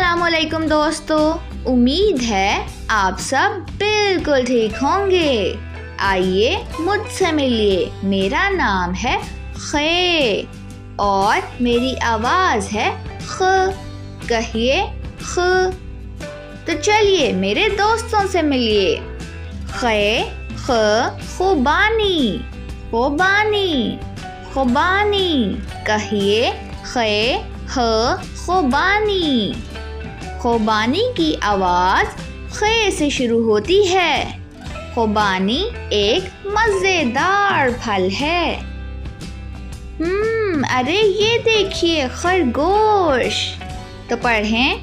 अस्सलामुअलैकुम दोस्तों, उम्मीद है आप सब बिल्कुल ठीक होंगे। आइए मुझसे मिलिए। मेरा नाम है खे और मेरी आवाज़ है ख। कहिए ख। तो चलिए मेरे दोस्तों से मिलिए। खे ख खुबानी खुबानी खुबानी। कहिए खे ख खुबानी। खुबानी की आवाज़ खे से शुरू होती है। खुबानी एक मज़ेदार फल है। अरे ये देखिए खरगोश। तो पढ़ें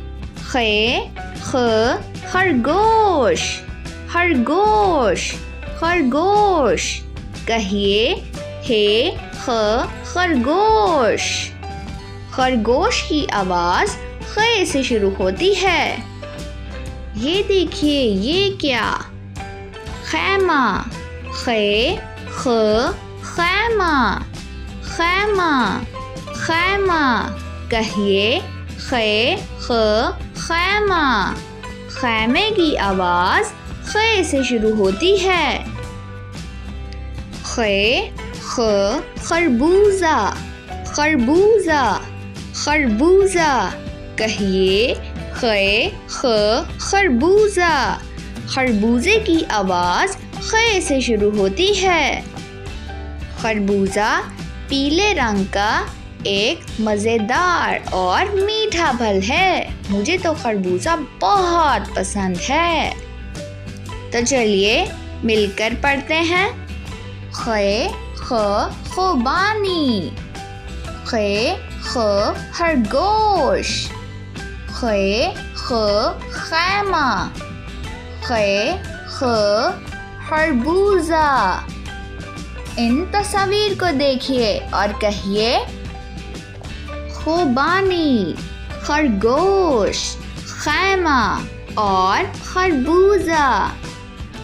खे ख खरगोश खरगोश खरगोश। कहिए हे ख खरगोश। खरगोश की आवाज़ खे से शुरू होती है। ये देखिए ये क्या? खैमा। खे ख खैमा खैमा खैमा। कहिए खे ख खैमा। खैमे की आवाज़ खे से शुरू होती है। खे ख खरबूजा खरबूजा खरबूजा। कहिए खे ख खरबूजा। खरबूजे की आवाज़ खे से शुरू होती है। खरबूजा पीले रंग का एक मज़ेदार और मीठा फल है। मुझे तो खरबूजा बहुत पसंद है। तो चलिए मिलकर पढ़ते हैं। खे ख खुबानी। खे ख खरगोश। खे ख खैमा। खे ख खरबूजा। इन तस्वीर को देखिए और कहिए खुबानी, खरगोश, खैमा और खरबूजा।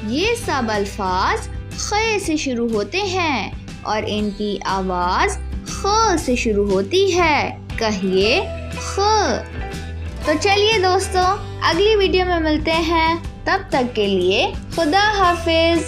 ये सब अल्फाज खे से शुरू होते हैं और इनकी आवाज़ ख से शुरू होती है। कहिए ख। तो चलिए दोस्तों, अगली वीडियो में मिलते हैं। तब तक के लिए खुदा हाफिज़।